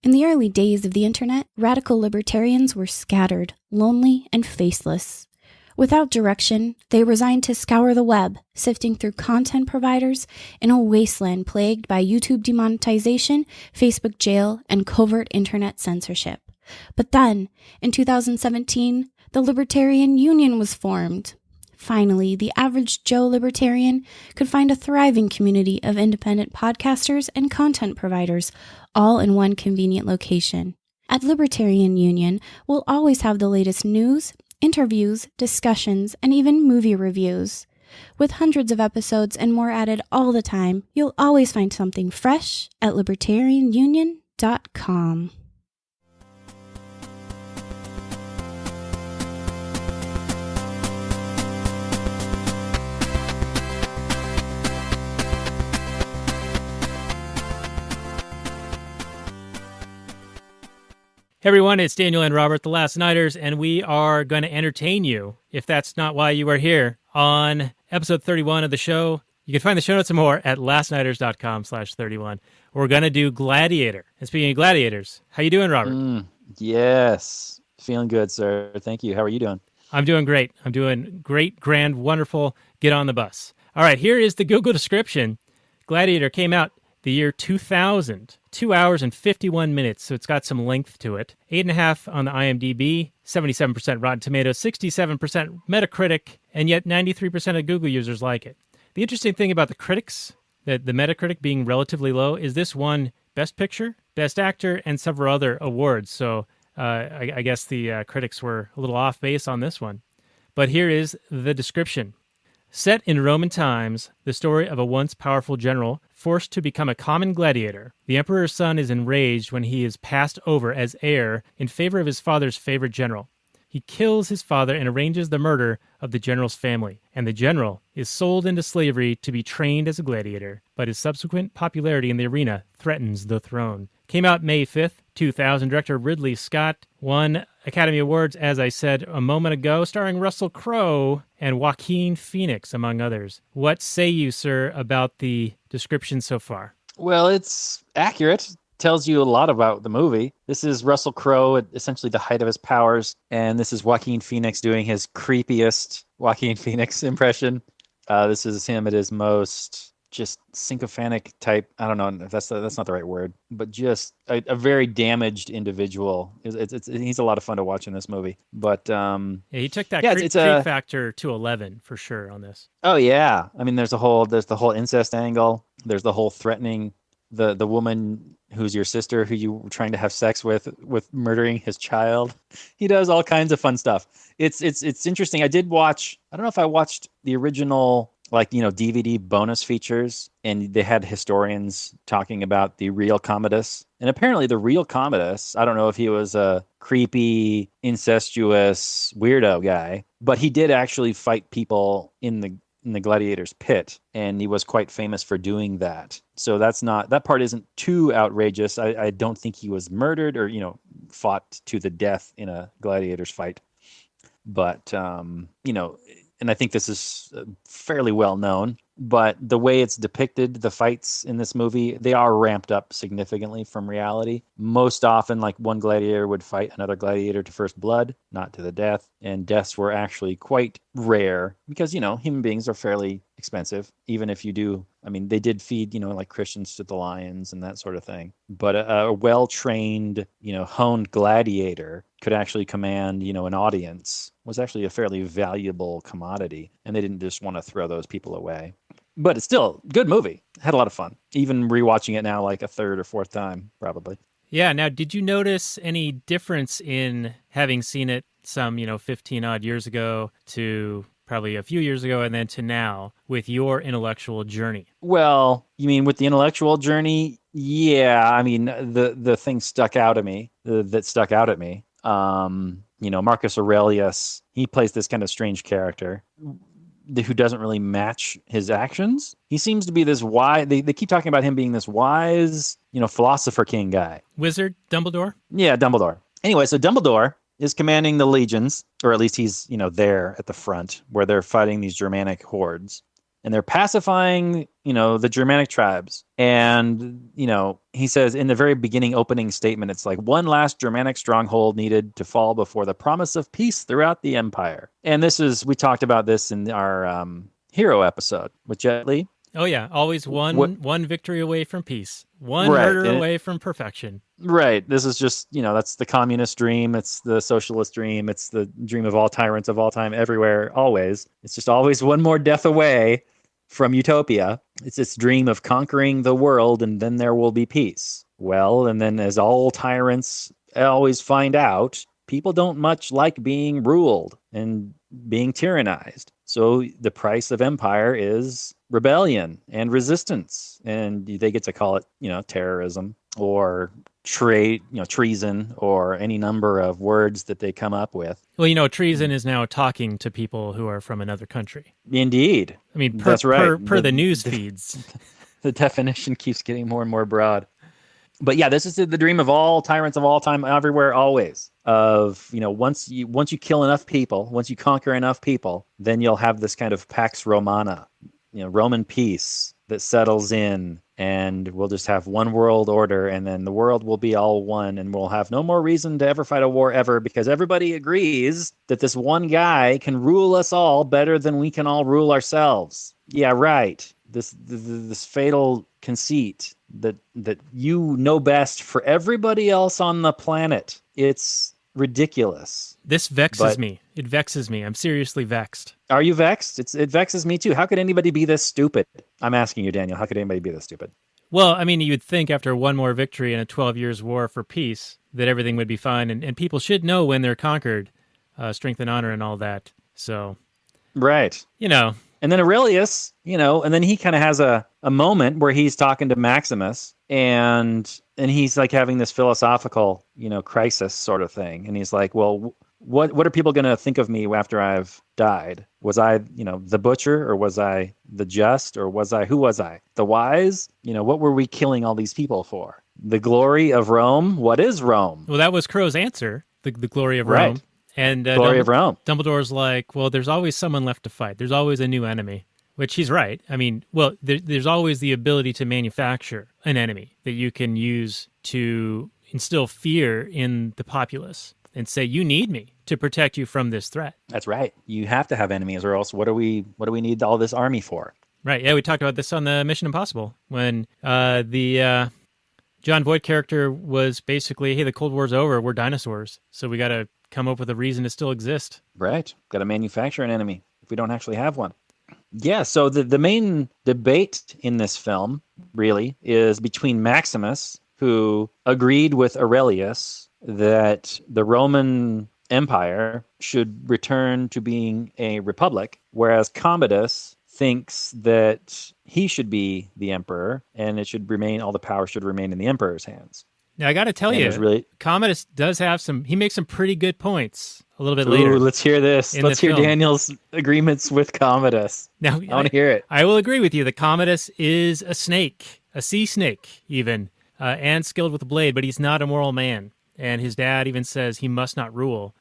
In the early days of the internet, radical libertarians were scattered, lonely, and faceless. Without direction, they resigned to scour the web, sifting through content providers in a wasteland plagued by YouTube demonetization, Facebook jail, and covert internet censorship. But then, in 2017, the Libertarian Union was formed. Finally, the average Joe libertarian could find a thriving community of independent podcasters and content providers, all in one convenient location. At Libertarian Union, we'll always have the latest news, interviews, discussions, and even movie reviews. With hundreds of episodes and more added all the time, you'll always find something fresh at libertarianunion.com. Hey everyone, it's Daniel and Robert, the Last Nighters, and we are going to entertain you, if that's not why you are here, on episode 31 of the show. You can find the show notes and more at lastnighters.com/31. We're going to do Gladiator. And speaking of gladiators, how you doing, Robert? Yes, feeling good, sir. Thank you. How are you doing? I'm doing great. I'm doing great, grand, wonderful. Get on the bus. All right, here is the Google description. Gladiator came out the year 2000, 2 hours and 51 minutes, so it's got some length to it. 8.5 on the IMDb, 77% Rotten Tomatoes, 67% Metacritic, and yet 93% of Google users like it. The interesting thing about the critics, the Metacritic being relatively low, is this won Best Picture, Best Actor, and several other awards, so I guess the critics were a little off base on this one. But here is the description. Set in Roman times, the story of a once powerful general forced to become a common gladiator. The emperor's son is enraged when he is passed over as heir in favor of his father's favorite general. He kills his father and arranges the murder of the general's family, and the general is sold into slavery to be trained as a gladiator, but his subsequent popularity in the arena threatens the throne. Came out May 5th, 2000. Director Ridley Scott won Academy Awards, as I said a moment ago, starring Russell Crowe and Joaquin Phoenix, among others. What say you, sir, about the description so far? Well, it's accurate. Tells you a lot about the movie. This is Russell Crowe at essentially the height of his powers, and this is Joaquin Phoenix doing his creepiest Joaquin Phoenix impression. This is him at his most just sycophantic type. I don't know if that's not the right word, but just a very damaged individual. He's a lot of fun to watch in this movie. But yeah, he took that creep factor to 11 for sure on this. Oh yeah, I mean, there's the whole incest angle. There's the whole threatening the woman who's your sister, who you were trying to have sex with murdering his child. He does all kinds of fun stuff. It's interesting. I did watch. I don't know if I watched the original, DVD bonus features, and they had historians talking about the real Commodus. And apparently the real Commodus, I don't know if he was a creepy, incestuous, weirdo guy, but he did actually fight people in the gladiator's pit, and he was quite famous for doing that. So that part isn't too outrageous. I don't think he was murdered or, fought to the death in a gladiator's fight. But, and I think this is fairly well known, but the way it's depicted, the fights in this movie, they are ramped up significantly from reality. Most often, one gladiator would fight another gladiator to first blood, not to the death. And deaths were actually quite rare because, human beings are fairly expensive, even if you do. I mean, they did feed, Christians to the lions and that sort of thing. But a well-trained, honed gladiator could actually command, an audience, was actually a fairly valuable commodity. And they didn't just want to throw those people away. But it's still a good movie. Had a lot of fun. Even rewatching it now, a third or fourth time, probably. Yeah. Now, did you notice any difference in having seen it some, 15 odd years ago to probably a few years ago and then to now with your intellectual journey? Well, you mean with the intellectual journey? Yeah. I mean, the thing stuck out at me. Marcus Aurelius, he plays this kind of strange character who doesn't really match his actions. He seems to be this wise, they keep talking about him being this wise, philosopher king guy. Wizard, Dumbledore? Yeah, Dumbledore. Anyway, so Dumbledore is commanding the legions, or at least he's, there at the front where they're fighting these Germanic hordes. and they're pacifying, the Germanic tribes. And, he says in the very beginning opening statement, it's like one last Germanic stronghold needed to fall before the promise of peace throughout the empire. And we talked about this in our hero episode with Jet Li. Oh yeah, always one victory away from peace, one Right. murder away from perfection. Right. This is just, that's the communist dream. It's the socialist dream. It's the dream of all tyrants of all time, everywhere, always. It's just always one more death away from utopia. It's this dream of conquering the world, and then there will be peace. Well, and then as all tyrants always find out, people don't much like being ruled and being tyrannized. So the price of empire is rebellion and resistance. And they get to call it, terrorism or treason or any number of words that they come up with. Well, treason is now talking to people who are from another country. Indeed. I mean, that's right. Per the news feeds. The definition keeps getting more and more broad. But yeah, this is the dream of all tyrants of all time, everywhere, always. Of, once you kill enough people, once you conquer enough people, then you'll have this kind of Pax Romana, Roman peace that settles in, and we'll just have one world order, and then the world will be all one, and we'll have no more reason to ever fight a war ever, because everybody agrees that this one guy can rule us all better than we can all rule ourselves. Yeah, right. This fatal conceit that you know best for everybody else on the planet. It's ridiculous. This vexes me. It vexes me. I'm seriously vexed. Are you vexed? It vexes me too. How could anybody be this stupid? I'm asking you, Daniel, how could anybody be this stupid? Well, I mean, you'd think after one more victory in a 12 years war for peace that everything would be fine, and people should know when they're conquered, strength and honor and all that. So, right. And then Aurelius, and then he kind of has a moment where he's talking to Maximus, and he's like having this philosophical, crisis sort of thing. And he's like, well, what are people going to think of me after I've died? Was I, the butcher, or was I the just, or who was I? The wise? What were we killing all these people for? The glory of Rome? What is Rome? Well, that was Crowe's answer, the glory of right. Rome. And glory of Rome. Dumbledore's like, well, there's always someone left to fight. There's always a new enemy, which he's right. I mean, well, there's always the ability to manufacture an enemy that you can use to instill fear in the populace and say, you need me to protect you from this threat. That's right. You have to have enemies, or else what do we need all this army for? Right. Yeah, we talked about this on the Mission Impossible when the John Voight character was basically, hey, the Cold War's over. We're dinosaurs. So we got to come up with a reason to still exist. Right. Got to manufacture an enemy if we don't actually have one. Yeah, so the main debate in this film, really, is between Maximus, who agreed with Aurelius that the Roman Empire should return to being a republic, whereas Commodus thinks that he should be the emperor, and all the power should remain in the emperor's hands. Now, I got to tell you, Commodus does have he makes some pretty good points a little bit later. Let's hear this. Let's hear film. Daniel's agreements with Commodus. Now, I want to hear it. I will agree with you that Commodus is a snake, a sea snake even, and skilled with a blade, but he's not a moral man. And his dad even says he must not rule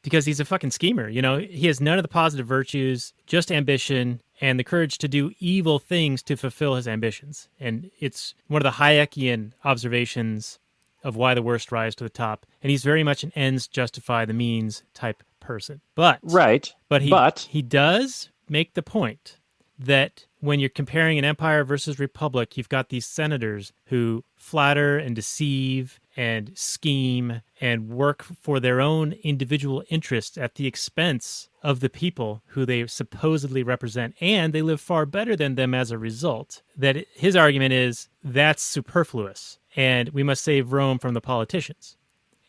because he's a fucking schemer. He has none of the positive virtues, just ambition and the courage to do evil things to fulfill his ambitions. And it's one of the Hayekian observations of why the worst rise to the top. And he's very much an ends justify the means type person. But he does make the point that when you're comparing an empire versus republic, you've got these senators who flatter and deceive and scheme and work for their own individual interests at the expense of the people who they supposedly represent, and they live far better than them as a result. That his argument is that's superfluous, and we must save Rome from the politicians.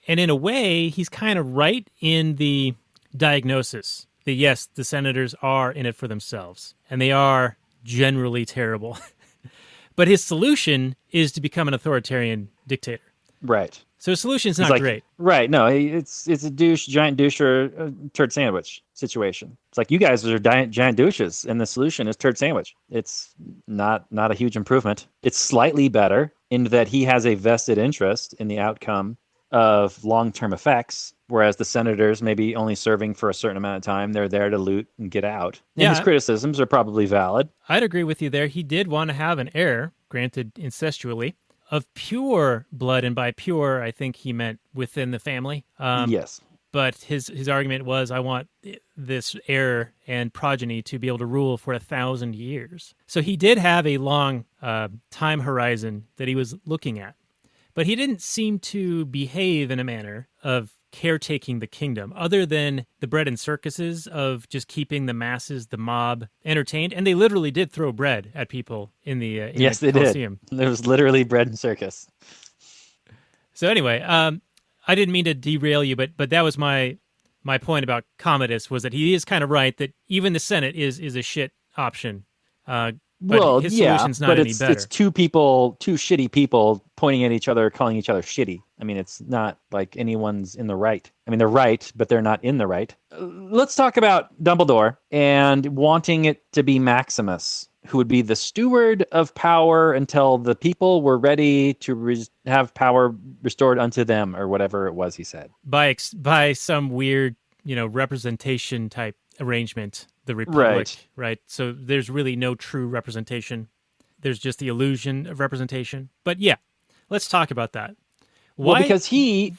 And in a way, he's kind of right in the diagnosis that yes, the senators are in it for themselves, and they are generally terrible. But his solution is to become an authoritarian dictator. Right. So his solution's not great. Right. No, it's a giant douche or a turd sandwich situation. It's like, you guys are giant douches, and the solution is turd sandwich. It's not a huge improvement. It's slightly better in that he has a vested interest in the outcome of long-term effects, whereas the senators may be only serving for a certain amount of time. They're there to loot and get out. And his criticisms are probably valid. I'd agree with you there. He did want to have an heir, granted incestually, of pure blood, and by pure, I think he meant within the family. Yes. But his argument was, I want this heir and progeny to be able to rule for 1,000 years. So he did have a long time horizon that he was looking at. But he didn't seem to behave in a manner of caretaking the kingdom, other than the bread and circuses of just keeping the masses, the mob, entertained. And they literally did throw bread at people in the they Colosseum. did. There was literally bread and circus. So anyway, I didn't mean to derail you, but that was my point about Commodus, was that he is kind of right that even the Senate is a shit option. But his solution's not any better. It's two shitty people pointing at each other, calling each other shitty. I mean, it's not like anyone's in the right. I mean, they're right, but they're not in the right. Let's talk about Dumbledore and wanting it to be Maximus, who would be the steward of power until the people were ready to have power restored unto them, or whatever it was he said. By some weird, representation type arrangement, the Republic, right? So there's really no true representation. There's just the illusion of representation. But yeah, let's talk about that. Why? Well, because he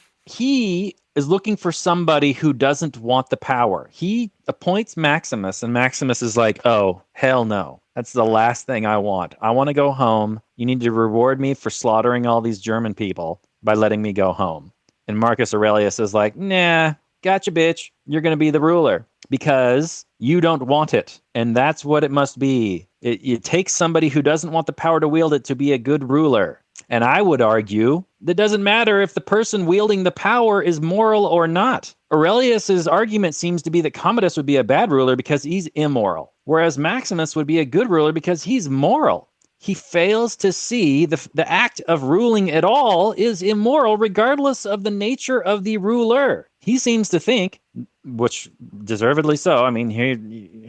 is looking for somebody who doesn't want the power. He appoints Maximus, and Maximus is like, oh, hell no. That's the last thing I want. I want to go home. You need to reward me for slaughtering all these German people by letting me go home. And Marcus Aurelius is like, nah, gotcha, bitch. You're going to be the ruler because you don't want it. And that's what it must be. It takes somebody who doesn't want the power to wield it to be a good ruler. And I would argue that doesn't matter if the person wielding the power is moral or not. Aurelius's argument seems to be that Commodus would be a bad ruler because he's immoral, whereas Maximus would be a good ruler because he's moral. He fails to see the act of ruling at all is immoral, regardless of the nature of the ruler. He seems to think, which deservedly so, I mean, here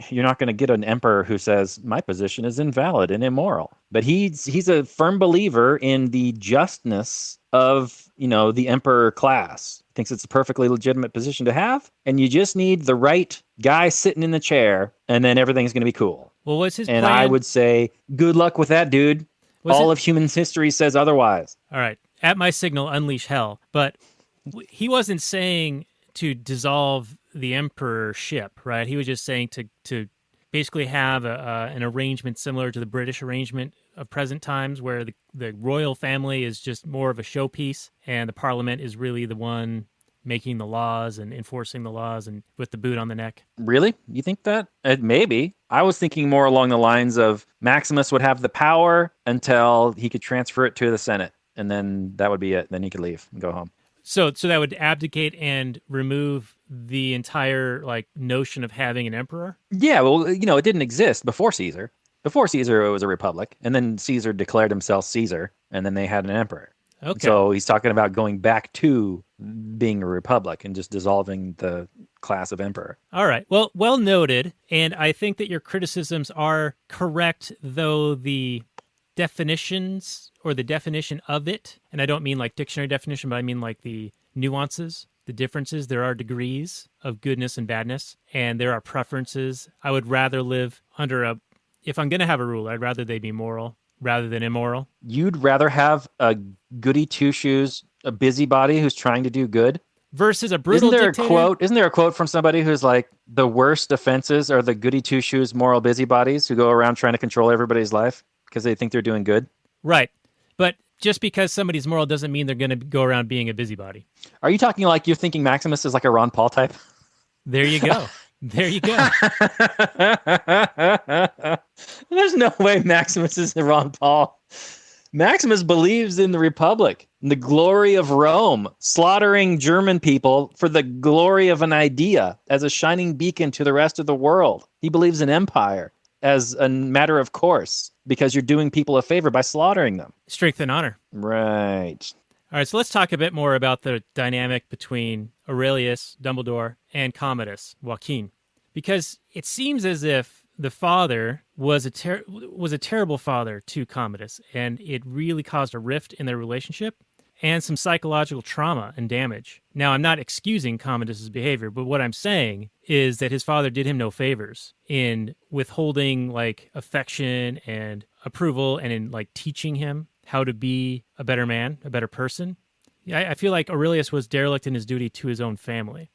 you're not going to get an emperor who says, my position is invalid and immoral. But he's a firm believer in the justness of, the emperor class. Thinks it's a perfectly legitimate position to have, and you just need the right guy sitting in the chair, and then everything's going to be cool. Well, what's his plan? And I would say, good luck with that, dude. All of human history says otherwise. All right. At my signal, unleash hell. But he wasn't saying to dissolve the emperorship, right? He was just saying to basically have an arrangement similar to the British arrangement of present times, where the royal family is just more of a showpiece, and the parliament is really the one making the laws and enforcing the laws and with the boot on the neck. Really? You think that? Maybe. I was thinking more along the lines of Maximus would have the power until he could transfer it to the Senate, and then that would be it. Then he could leave and go home. So that would abdicate and remove the entire notion of having an emperor? Yeah, well, it didn't exist before Caesar. Before Caesar, it was a republic, and then Caesar declared himself Caesar, and then they had an emperor. Okay. So he's talking about going back to being a republic and just dissolving the class of emperor. All right. Well noted, and I think that your criticisms are correct, though the definitions or the definition of it, and I don't mean like dictionary definition, but I mean like the nuances, the differences. There are degrees of goodness and badness, and there are preferences. I would rather live under if I'm going to have a ruler, I'd rather they be moral rather than immoral. You'd rather have a goody two-shoes, a busybody who's trying to do good? Versus a brutal dictator? Isn't there a quote from somebody who's like, the worst offenses are the goody two-shoes moral busybodies who go around trying to control everybody's life because they think they're doing good? Right. But just because somebody's moral doesn't mean they're going to go around being a busybody. Are you talking like you're thinking Maximus is like a Ron Paul type? There you go. There you go. There's no way Maximus is the Ron Paul. Maximus believes in the Republic, in the glory of Rome, slaughtering German people for the glory of an idea as a shining beacon to the rest of the world. He believes in empire as a matter of course because you're doing people a favor by slaughtering them. Strength and honor. Right. All right, so let's talk a bit more about the dynamic between Aurelius, Dumbledore, and Commodus, Joaquin, because it seems as if the father was a terrible father to Commodus, and it really caused a rift in their relationship. and some psychological trauma and damage. Now, I'm not excusing Commodus's behavior, but what I'm saying is that his father did him no favors in withholding like affection and approval and in like teaching him how to be a better man, a better person. I feel like Aurelius was derelict in his duty to his own family.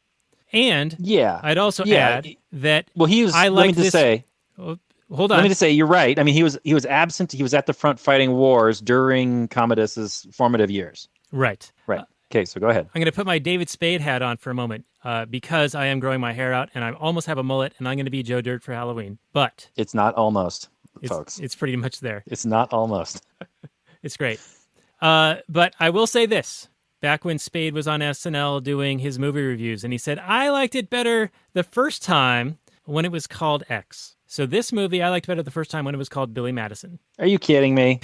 And I'd also add that he was. I like let me just this. say, Hold on. Let me just say, you're right. I mean, he was absent. He was at the front fighting wars during Commodus's formative years. Right. Right. Okay, so go ahead. I'm going to put my David Spade hat on for a moment because I am growing my hair out and I almost have a mullet and I'm going to be Joe Dirt for Halloween. But it's not almost, folks. It's pretty much there. It's not almost. It's great. But I will say this. Back when Spade was on SNL doing his movie reviews, and he said, I liked it better the first time when it was called X. So this movie, I liked better the first time when it was called Billy Madison. Are you kidding me?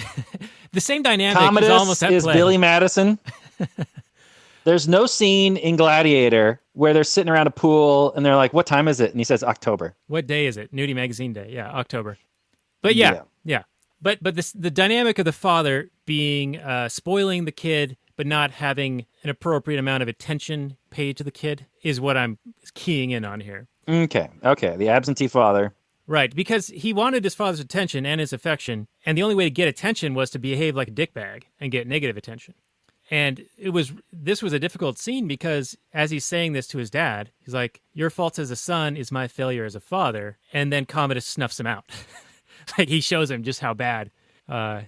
The same dynamic Commodus is almost at is play. Billy Madison. There's no scene in Gladiator where they're sitting around a pool and they're like, what time is it? And he says, October. What day is it? Nudie Magazine Day. Yeah, October. But yeah. But the dynamic of the father being spoiling the kid but not having an appropriate amount of attention paid to the kid is what I'm keying in on here. Okay. The absentee father. Right, because he wanted his father's attention and his affection, and the only way to get attention was to behave like a dickbag and get negative attention. And this was a difficult scene because as he's saying this to his dad, he's like, your fault as a son is my failure as a father. And then Commodus snuffs him out. Like he shows him just how bad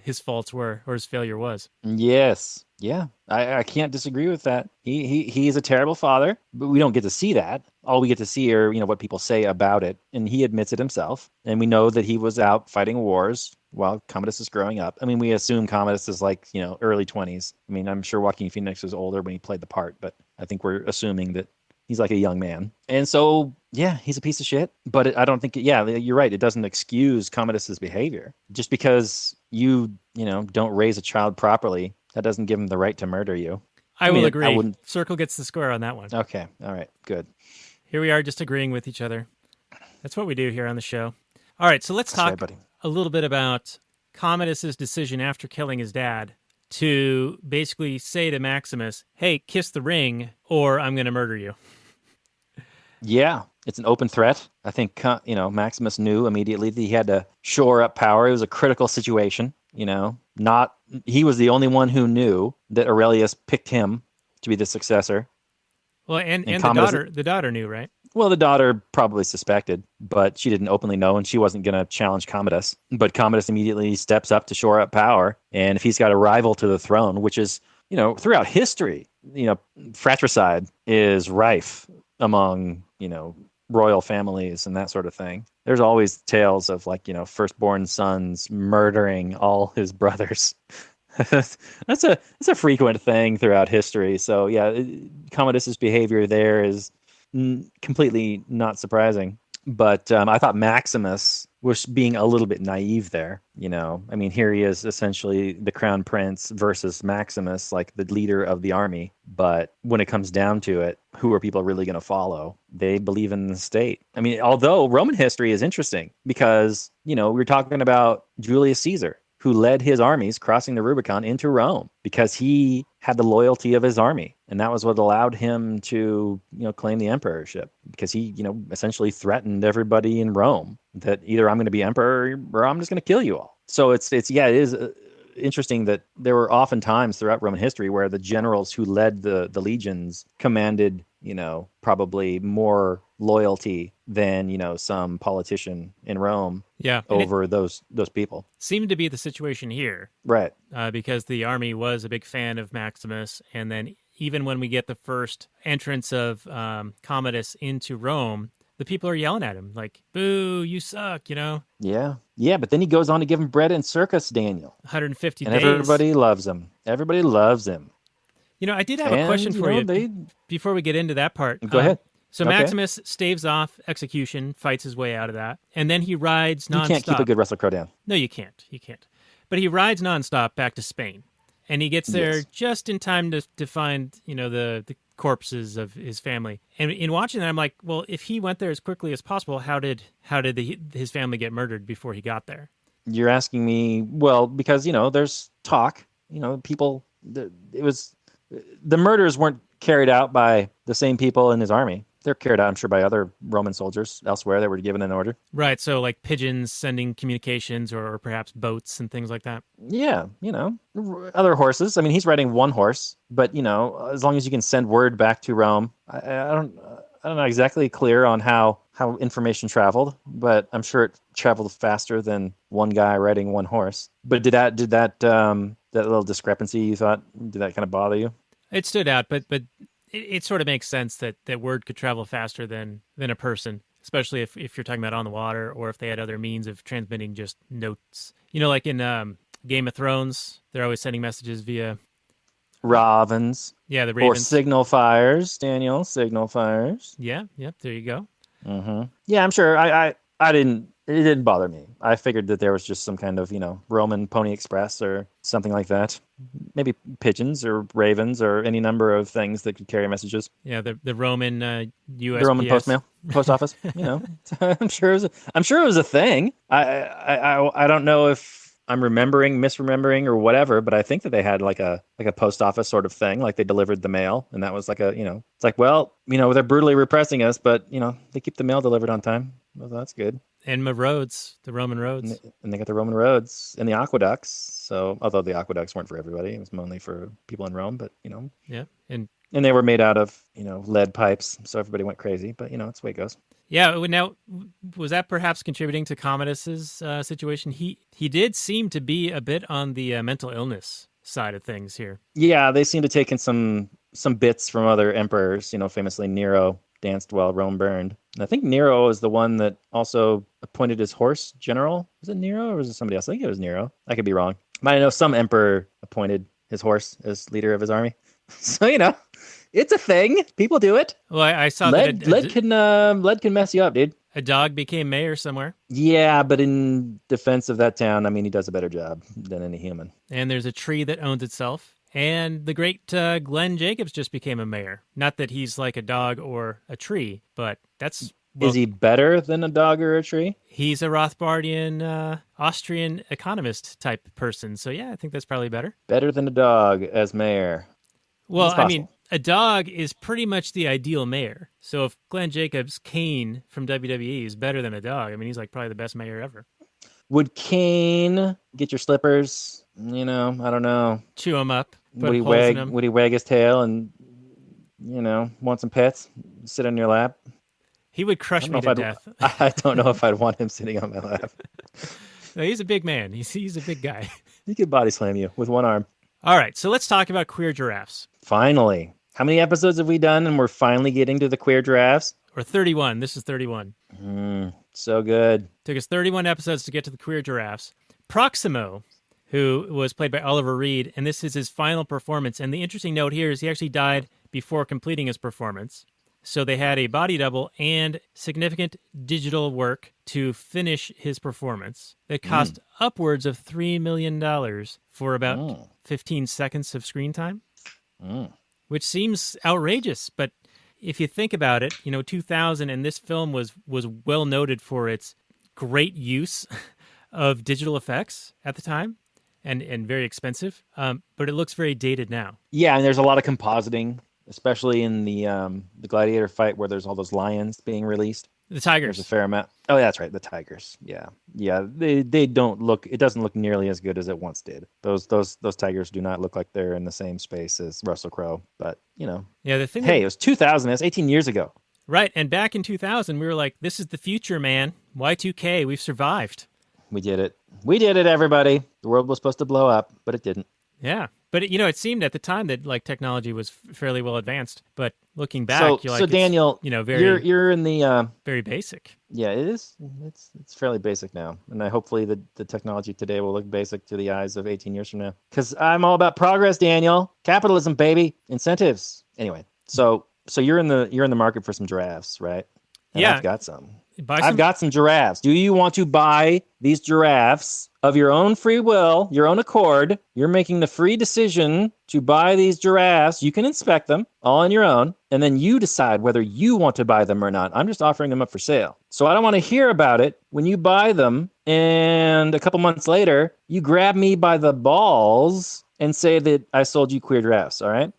his faults were or his failure was. Yes. Yeah. I can't disagree with that. He is a terrible father, but we don't get to see that. All we get to see are, what people say about it. And he admits it himself. And we know that he was out fighting wars while Commodus is growing up. I mean, we assume Commodus is like, early 20s. I mean, I'm sure Joaquin Phoenix was older when he played the part, but I think we're assuming that he's like a young man. And so, yeah, he's a piece of shit. But I don't think, you're right. It doesn't excuse Commodus's behavior. Just because you don't raise a child properly, that doesn't give him the right to murder you. I will agree. Circle gets the square on that one. Okay. All right. Good. Here we are just agreeing with each other. That's what we do here on the show. All right, so let's talk a little bit about Commodus's decision after killing his dad to basically say to Maximus, hey, kiss the ring or I'm going to murder you. Yeah, it's an open threat. I think, Maximus knew immediately that he had to shore up power. It was a critical situation, he was the only one who knew that Aurelius picked him to be the successor. Well, and the daughter knew, right? Well, the daughter probably suspected, but she didn't openly know, and she wasn't going to challenge Commodus. But Commodus immediately steps up to shore up power, and if he's got a rival to the throne, which is, throughout history, fratricide is rife among, royal families and that sort of thing. There's always tales of firstborn sons murdering all his brothers. That's a frequent thing throughout history. So yeah, Commodus's behavior there is completely not surprising. But I thought Maximus was being a little bit naive there. I mean, here he is essentially the crown prince versus Maximus, like the leader of the army. But when it comes down to it, who are people really going to follow? They believe in the state. I mean, although Roman history is interesting because, we're talking about Julius Caesar, who led his armies crossing the Rubicon into Rome because he had the loyalty of his army. And that was what allowed him to, claim the emperorship because he, essentially threatened everybody in Rome that either I'm going to be emperor or I'm just going to kill you all. So it is interesting that there were often times throughout Roman history where the generals who led the legions commanded, probably more loyalty than, some politician in Rome over those people. Seemed to be the situation here. Right. Because the army was a big fan of Maximus. And then even when we get the first entrance of Commodus into Rome, the people are yelling at him like, boo, you suck, Yeah. Yeah, but then he goes on to give him bread and circus, Daniel. 150 and days. Everybody loves him. Everybody loves him. I did have a question for you before we get into that part. Go ahead. So Maximus staves off execution, fights his way out of that, and then he rides nonstop. You can't keep a good Russell Crowe down. No, you can't. But he rides nonstop back to Spain, and he gets there just in time to find, the corpses of his family. And in watching that, I'm like, well, if he went there as quickly as possible, how did his family get murdered before he got there? You're asking me, well, because there's talk. People. It was the murders weren't carried out by the same people in his army. They're carried out, I'm sure, by other Roman soldiers elsewhere that were given an order. Right, so like pigeons sending communications or perhaps boats and things like that. Yeah, other horses. I mean, he's riding one horse, but as long as you can send word back to Rome, I'm not exactly clear on how information traveled, but I'm sure it traveled faster than one guy riding one horse. But did that little discrepancy, you thought, did that kind of bother you? It stood out, but it sort of makes sense that word could travel faster than a person, especially if you're talking about on the water or if they had other means of transmitting just notes. Like in Game of Thrones, they're always sending messages via ravens. Yeah, the ravens. Or signal fires, Daniel. Signal fires. Yeah, there you go. Mm-hmm. Yeah, I'm sure. I didn't. It didn't bother me. I figured that there was just some kind of Roman Pony Express or something like that. Maybe pigeons or ravens or any number of things that could carry messages. Yeah, the Roman USPS. The Roman post office. I'm sure it was a thing. I don't know if I'm misremembering or whatever, but I think that they had like a post office sort of thing, like they delivered the mail, and that was like it's like, well, they're brutally repressing us, but they keep the mail delivered on time. Well, that's good. And the Roman roads. And they got the Roman roads and the aqueducts. So, although the aqueducts weren't for everybody, it was mainly for people in Rome, but Yeah, and they were made out of lead pipes, so everybody went crazy. But it's the way it goes. Yeah. Now, was that perhaps contributing to Commodus's situation? He did seem to be a bit on the mental illness side of things here. Yeah, they seem to take in some bits from other emperors. Famously Nero danced while Rome burned. And I think Nero is the one that also appointed his horse general. Was it Nero or was it somebody else? I think it was Nero. I could be wrong. But I know some emperor appointed his horse as leader of his army. So it's a thing. People do it. Well, I saw lead can mess you up, dude. A dog became mayor somewhere. Yeah, but in defense of that town, I mean, he does a better job than any human. And there's a tree that owns itself. And the great Glenn Jacobs just became a mayor. Not that he's like a dog or a tree, but that's... Is he better than a dog or a tree? He's a Rothbardian Austrian economist type person. So yeah, I think that's probably better. Better than a dog as mayor. Well, I mean, a dog is pretty much the ideal mayor. So if Glenn Jacobs, Kane from WWE, is better than a dog, I mean, he's like probably the best mayor ever. Would Kane get your slippers? I don't know. Chew him up. Would he wag his tail and, want some pets? Sit on your lap? He would crush me to death. I don't know if I'd want him sitting on my lap. No, he's a big man. He's a big guy. He could body slam you with one arm. All right, so let's talk about queer giraffes. Finally. How many episodes have we done and we're finally getting to the queer giraffes? Or 31. This is 31. So good. Took us 31 episodes to get to the queer giraffes. Proximo, who was played by Oliver Reed, and this is his final performance. And the interesting note here is he actually died before completing his performance. So they had a body double and significant digital work to finish his performance. It cost upwards of $3 million for about 15 seconds of screen time, which seems outrageous. But if you think about it, 2000, and this film was well noted for its great use of digital effects at the time and very expensive, but it looks very dated now. Yeah, and there's a lot of compositing, especially in the Gladiator fight where there's all those lions being released. The tigers. There's a fair amount. Oh, that's right, the tigers. Yeah. They don't look. It doesn't look nearly as good as it once did. Those tigers do not look like they're in the same space as Russell Crowe. But Yeah, the thing. Hey, it was 2000. That's 18 years ago. Right, and back in 2000, we were like, "This is the future, man. Y2K. We've survived. We did it. We did it, everybody. The world was supposed to blow up, but it didn't." Yeah, but it seemed at the time that technology was fairly well advanced. But looking back, so Daniel, very you're in the very basic. Yeah, it is. It's fairly basic now, and hopefully the technology today will look basic to the eyes of 18 years from now. Because I'm all about progress, Daniel. Capitalism, baby. Incentives. Anyway, so you're in the market for some giraffes, right? And yeah, I've got some. I've got some giraffes. Do you want to buy these giraffes of your own free will, your own accord? You're making the free decision to buy these giraffes. You can inspect them all on your own, and then you decide whether you want to buy them or not. I'm just offering them up for sale. So I don't want to hear about it when you buy them, and a couple months later, you grab me by the balls and say that I sold you queer giraffes, all right?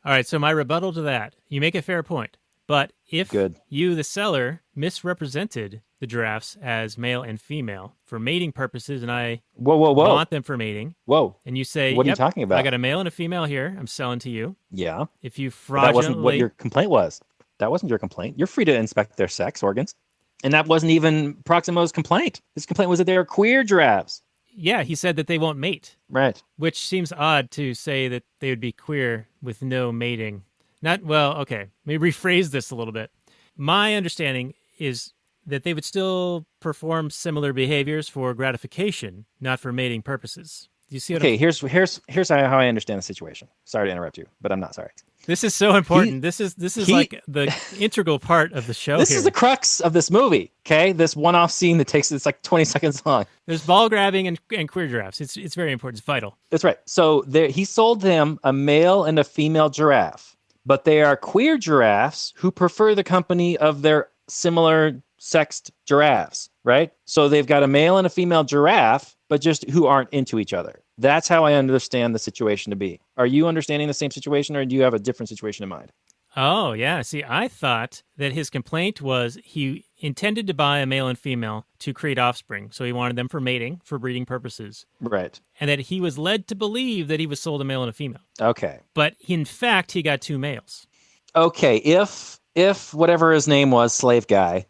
All right, so my rebuttal to that, you make a fair point. But if Good. you, the seller, misrepresented the giraffes as male and female for mating purposes, and I Whoa, whoa, whoa. want them for mating, Whoa. and you say, What are you yep, talking about? I got a male and a female here, I'm selling to you. Yeah. If you But that wasn't what fraudulently... your complaint was. That wasn't your complaint. You're free to inspect their sex organs. And that wasn't even Proximo's complaint. His complaint was that they are queer giraffes. Yeah, he said that they won't mate, Right. which seems odd to say that they would be queer with no mating. Okay, let me rephrase this a little bit. My understanding is that they would still perform similar behaviors for gratification, not for mating purposes. Do you see what Okay, here's how I understand the situation. Sorry to interrupt you, but I'm not sorry. This is so important. This is like the integral part of the show. This here. is the crux of this movie, okay? This one-off scene that it's like 20 seconds long. There's ball grabbing and queer giraffes. It's very important. It's vital. That's right. So he sold them a male and a female giraffe, but they are queer giraffes who prefer the company of their similar sexed giraffes, right? So they've got a male and a female giraffe, but just who aren't into each other. That's how I understand the situation to be. Are you understanding the same situation, or do you have a different situation in mind? Oh, yeah. See, I thought that his complaint was he intended to buy a male and female to create offspring. So he wanted them for mating, for breeding purposes. Right. And that he was led to believe that he was sold a male and a female. Okay. But in fact, he got two males. Okay. If whatever his name was, slave guy,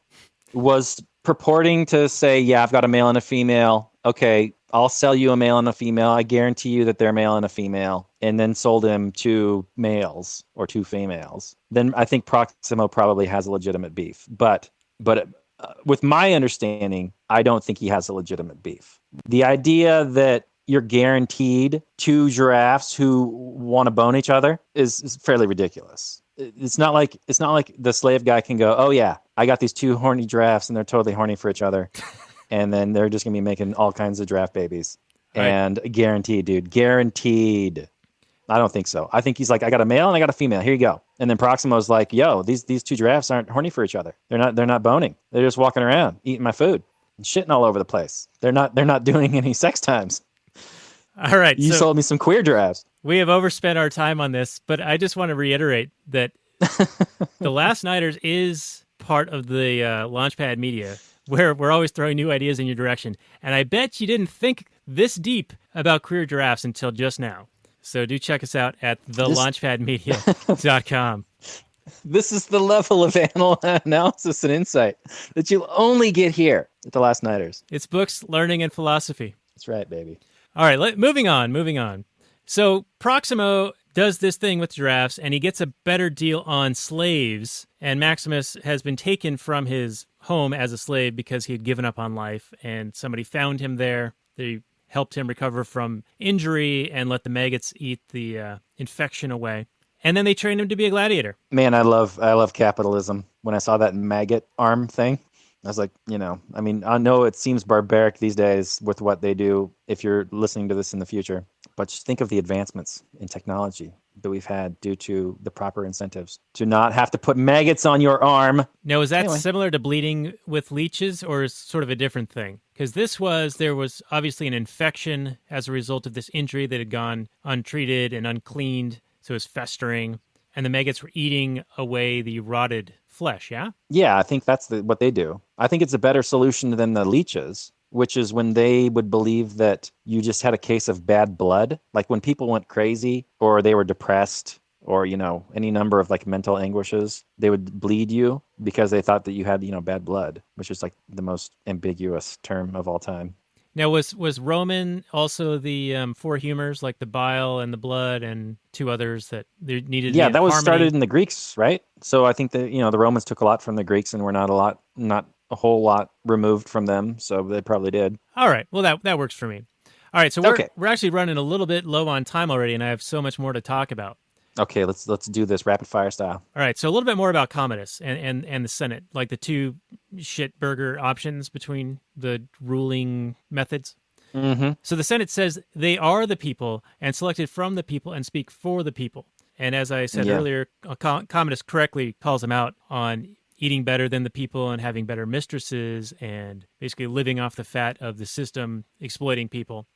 was purporting to say, yeah, I've got a male and a female. Okay, I'll sell you a male and a female. I guarantee you that they're male and a female, and then sold him two males or two females. Then I think Proximo probably has a legitimate beef. But with my understanding, I don't think he has a legitimate beef. The idea that you're guaranteed two giraffes who want to bone each other is fairly ridiculous. It's not like the slave guy can go, oh yeah, I got these two horny giraffes and they're totally horny for each other. And then they're just going to be making all kinds of giraffe babies. Right. And guaranteed, dude, guaranteed. I don't think so. I think he's like, I got a male and I got a female. Here you go. And then Proximo's like, yo, these two giraffes aren't horny for each other. They're not boning. They're just walking around eating my food and shitting all over the place. They're not doing any sex times. All right. You sold me some queer giraffes. We have overspent our time on this, but I just want to reiterate that The Last Nighters is part of the Launchpad Media, where we're always throwing new ideas in your direction. And I bet you didn't think this deep about queer giraffes until just now. So do check us out at thelaunchpadmedia.com. This is the level of analysis and insight that you'll only get here at The Last Nighters. It's books, learning, and philosophy. That's right, baby. All right, moving on. So Proximo does this thing with giraffes, and he gets a better deal on slaves. And Maximus has been taken from his home as a slave because he had given up on life, and somebody found him there. They helped him recover from injury and let the maggots eat the infection away. And then they trained him to be a gladiator. Man, I love capitalism. When I saw that maggot arm thing, I was like, I know it seems barbaric these days with what they do if you're listening to this in the future, but just think of the advancements in technology that we've had due to the proper incentives to not have to put maggots on your arm. Now, is that similar to bleeding with leeches, or is sort of a different thing? Because there was obviously an infection as a result of this injury that had gone untreated and uncleaned, so it was festering, and the maggots were eating away the rotted flesh, yeah? Yeah, I think that's what they do. I think it's a better solution than the leeches, which is when they would believe that you just had a case of bad blood. Like when people went crazy or they were depressed or, any number of like mental anguishes, they would bleed you because they thought that you had, bad blood, which is like the most ambiguous term of all time. Now, was Roman also the four humors, like the bile and the blood and two others that they needed to be in that was harmony? started in the Greeks, right? So I think that, the Romans took a lot from the Greeks and we're not a whole lot removed from them. So they probably did. All right. Well, that works for me. All right. So we're actually running a little bit low on time already, and I have so much more to talk about. Okay, let's do this rapid fire style. All right, so a little bit more about Commodus and the Senate, like the two shit burger options between the ruling methods. Mm-hmm. So the Senate says they are the people and selected from the people and speak for the people. And as I said earlier, Commodus correctly calls them out on eating better than the people and having better mistresses and basically living off the fat of the system, exploiting people.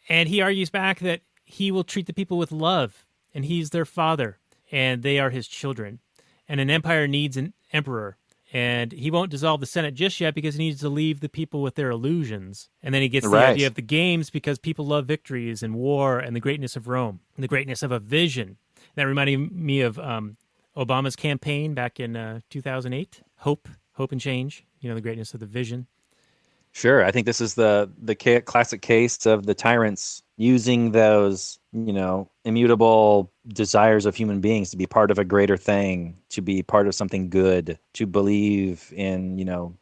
And he argues back that he will treat the people with love, and he's their father. and they are his children. And an empire needs an emperor. And he won't dissolve the Senate just yet because he needs to leave the people with their illusions. And then he gets the idea of the games because people love victories and war and the greatness of Rome, and the greatness of a vision. That reminded me of Obama's campaign back in 2008. Hope and change, the greatness of the vision. Sure. I think this is the classic case of the tyrants using those, immutable desires of human beings to be part of a greater thing, to be part of something good, to believe in,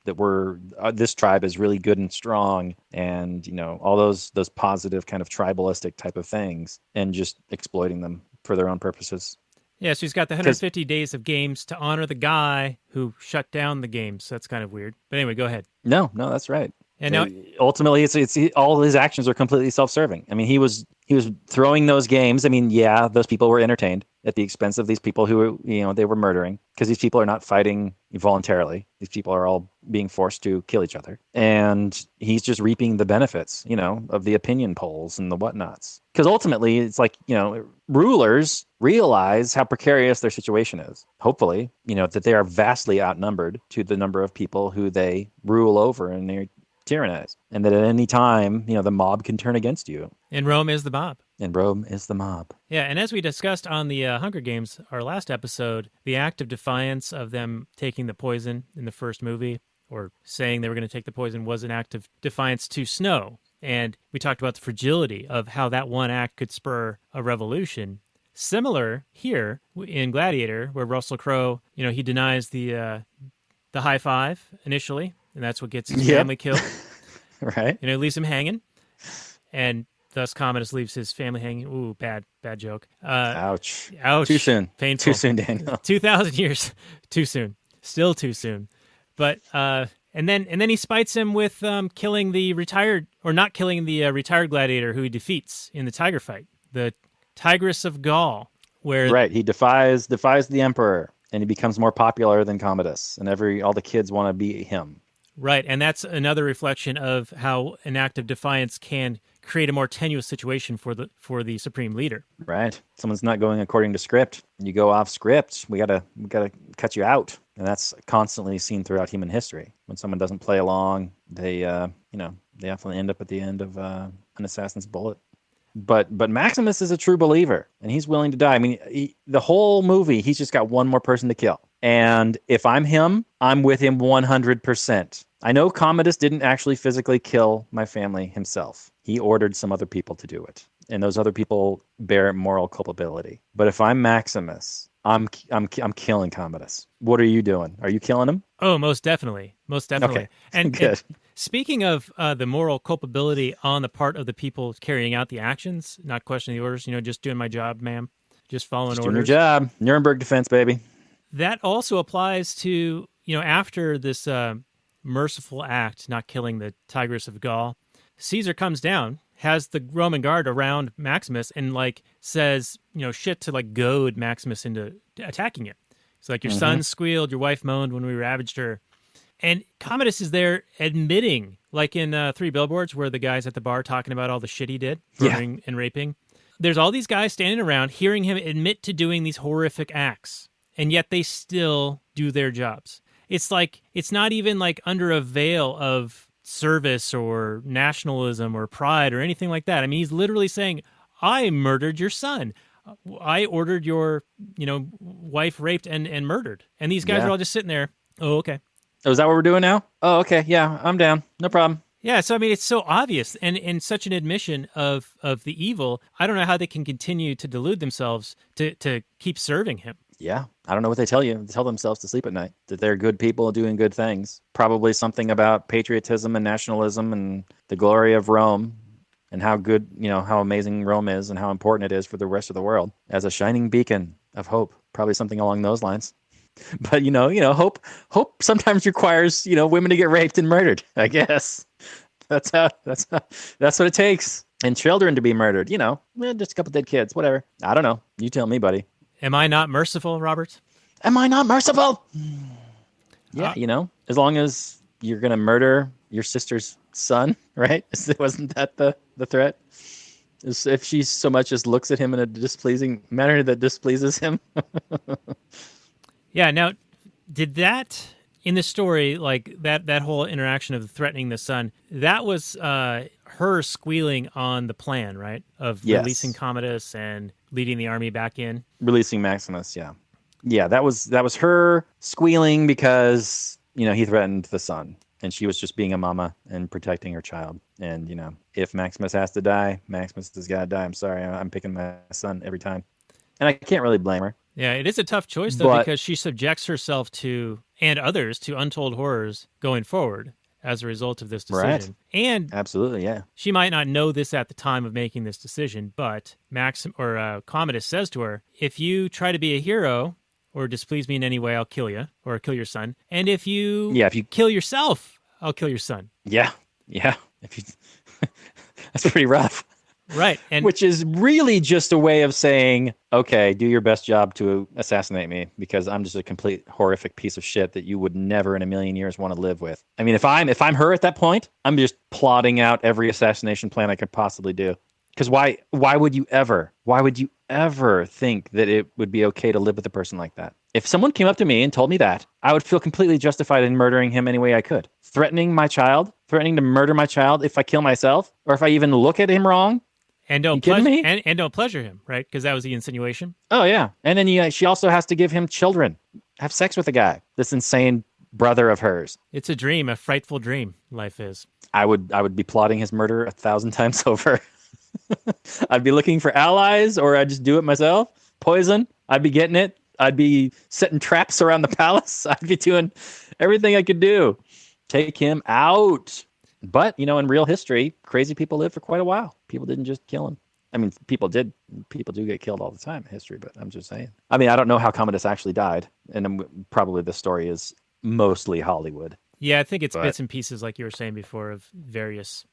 that this tribe is really good and strong, and, all those positive kind of tribalistic type of things, and just exploiting them for their own purposes. Yeah, so he's got the 150 days of games to honor the guy who shut down the games. So that's kind of weird. But anyway, go ahead. No, that's right. And now, ultimately, it's all his actions are completely self-serving. I mean, he was throwing those games. I mean, yeah, those people were entertained at the expense of these people who, they were murdering, because these people are not fighting voluntarily. These people are all being forced to kill each other. And he's just reaping the benefits, of the opinion polls and the whatnots. Because ultimately, it's like, rulers realize how precarious their situation is. Hopefully, that they are vastly outnumbered to the number of people who they rule over and they tyrannize. And that at any time, the mob can turn against you. And Rome is the mob. And Rome is the mob. Yeah, and as we discussed on the Hunger Games, our last episode, the act of defiance of them taking the poison in the first movie, or saying they were going to take the poison, was an act of defiance to Snow. And we talked about the fragility of how that one act could spur a revolution. Similar here in Gladiator, where Russell Crowe, he denies the high five initially, and that's what gets his family killed. Right. Leaves him hanging, and thus Commodus leaves his family hanging. Ooh, bad joke. Ouch. Too soon. Painful. Too soon, Daniel. 2,000 years. Too soon. Still too soon. But and then he spites him with killing the retired, or not killing the retired gladiator who he defeats in the tiger fight, the Tigress of Gaul, where right, he defies the emperor, and he becomes more popular than Commodus, and all the kids want to be him. Right, and that's another reflection of how an act of defiance can create a more tenuous situation for the supreme leader. Right, someone's not going according to script. You go off script, we gotta cut you out, and that's constantly seen throughout human history. When someone doesn't play along, they they often end up at the end of an assassin's bullet. But Maximus is a true believer, and he's willing to die. I mean, the whole movie, he's just got one more person to kill. And if I'm him, I'm with him 100%. I know Commodus didn't actually physically kill my family himself. He ordered some other people to do it, and those other people bear moral culpability. But if I'm Maximus, I'm killing Commodus. What are you doing? Are you killing him? Oh, most definitely. Okay. And good. Speaking of the moral culpability on the part of the people carrying out the actions, not questioning the orders, just doing my job, ma'am, just following Just orders. doing your job. Nuremberg defense, baby. That also applies to, after this merciful act, not killing the Tigress of Gaul, Caesar comes down, has the Roman guard around Maximus, and says, shit to goad Maximus into attacking him. It's like, your son squealed, your wife moaned when we ravaged her. And Commodus is there admitting, like in 3 Billboards, where the guy's at the bar talking about all the shit he did, murdering and raping. There's all these guys standing around hearing him admit to doing these horrific acts, and yet they still do their jobs. It's like, it's not even under a veil of service or nationalism or pride or anything like that. I mean, he's literally saying, I murdered your son. I ordered your, wife raped and murdered. And these guys are all just sitting there. Oh, okay. Oh, is that what we're doing now? Oh, okay. Yeah, I'm down. No problem. Yeah, so I mean, it's so obvious and such an admission of the evil. I don't know how they can continue to delude themselves to keep serving him. Yeah, I don't know what they tell you. They tell themselves to sleep at night, that they're good people doing good things. Probably something about patriotism and nationalism and the glory of Rome and how good, how amazing Rome is and how important it is for the rest of the world as a shining beacon of hope. Probably something along those lines. But hope sometimes requires women to get raped and murdered. I guess that's what it takes, and children to be murdered. Just a couple dead kids, whatever. I don't know. You tell me, buddy. Am I not merciful, Robert? Am I not merciful? Yeah, as long as you're gonna murder your sister's son, right? Wasn't that the threat? if she so much as looks at him in a displeasing manner that displeases him. Yeah. Now, did that in the story, like that whole interaction of threatening the son, that was her squealing on the plan, right? Of Yes. releasing Commodus and leading the army back in. Releasing Maximus, yeah. Yeah, that was her squealing because, he threatened the son. And she was just being a mama and protecting her child. And, if Maximus has to die, Maximus has got to die. I'm sorry, I'm picking my son every time. And I can't really blame her. Yeah, it is a tough choice, though, because she subjects herself to, and others, to untold horrors going forward as a result of this decision. Right. And absolutely, yeah. She might not know this at the time of making this decision, but Commodus says to her, if you try to be a hero or displease me in any way, I'll kill you, or kill your son. And if you kill yourself, I'll kill your son. Yeah. That's pretty rough. Right. And which is really just a way of saying, okay, do your best job to assassinate me because I'm just a complete horrific piece of shit that you would never in a million years want to live with. I mean, if I'm her at that point, I'm just plotting out every assassination plan I could possibly do. Because why would you ever think that it would be okay to live with a person like that? If someone came up to me and told me that, I would feel completely justified in murdering him any way I could. Threatening to murder my child if I kill myself, or if I even look at him wrong. And don't pleasure him, right? Because that was the insinuation. Oh, yeah. And then she also has to give him children, have sex with a guy, this insane brother of hers. It's a dream, a frightful dream, life is. I would be plotting his murder 1,000 times over. I'd be looking for allies, or I'd just do it myself. Poison, I'd be getting it. I'd be setting traps around the palace. I'd be doing everything I could do. Take him out. But, in real history, crazy people lived for quite a while. People didn't just kill him. I mean, people do get killed all the time in history, but I'm just saying. I mean, I don't know how Commodus actually died, and probably the story is mostly Hollywood. Yeah, I think it's bits and pieces, like you were saying before, of various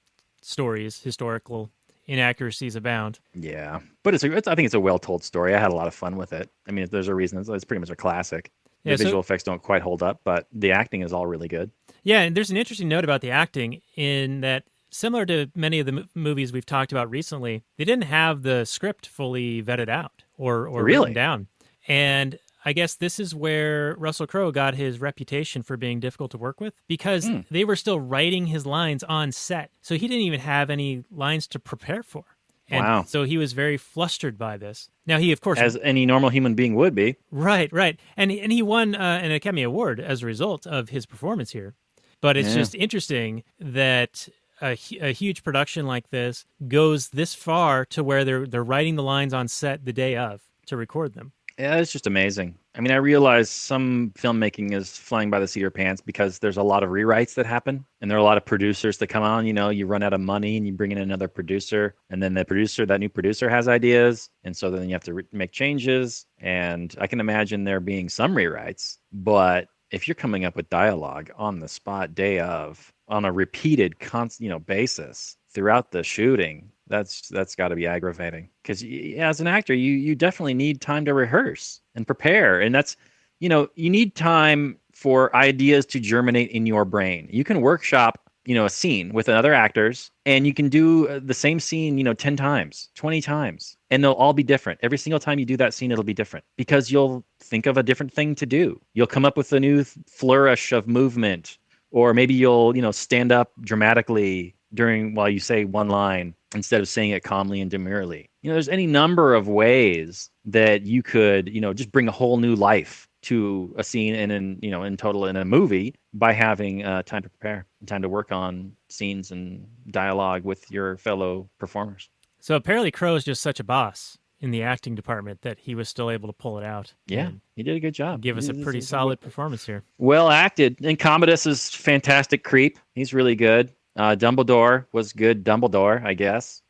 stories, historical inaccuracies abound. Yeah, but I think it's a well-told story. I had a lot of fun with it. I mean, there's a reason. It's pretty much a classic. The visual effects don't quite hold up, but the acting is all really good. Yeah, and there's an interesting note about the acting in that, similar to many of the movies we've talked about recently, they didn't have the script fully vetted out or written down. And I guess this is where Russell Crowe got his reputation for being difficult to work with, because they were still writing his lines on set. So he didn't even have any lines to prepare for. And so he was very flustered by this. Now, he, of course... as any normal human being would be. Right. And he won an Academy Award as a result of his performance here. But it's just interesting that a huge production like this goes this far to where they're writing the lines on set the day of to record them. Yeah, it's just amazing. I mean, I realize some filmmaking is flying by the seat of your pants because there's a lot of rewrites that happen, and there are a lot of producers that come on. You run out of money and you bring in another producer, and then that new producer has ideas, and so then you have to make changes. And I can imagine there being some rewrites, but if you're coming up with dialogue on the spot, day of, on a repeated basis throughout the shooting, that's got to be aggravating. Because as an actor, you definitely need time to rehearse and prepare, and that's you need time for ideas to germinate in your brain. You can workshop a scene with other actors, and you can do the same scene 10 times, 20 times, and they'll all be different. Every single time you do that scene, it'll be different because you'll think of a different thing to do. You'll come up with a new flourish of movement, or maybe you'll stand up dramatically while you say one line instead of saying it calmly and demurely. There's any number of ways that you could just bring a whole new life to a scene, and in total in a movie, by having time to prepare, time to work on scenes and dialogue with your fellow performers. So apparently Crowe is just such a boss in the acting department that he was still able to pull it out. Yeah, he did a good job. Give us a pretty solid performance here. Well acted. And Commodus is fantastic creep. He's really good. Dumbledore was good Dumbledore, I guess.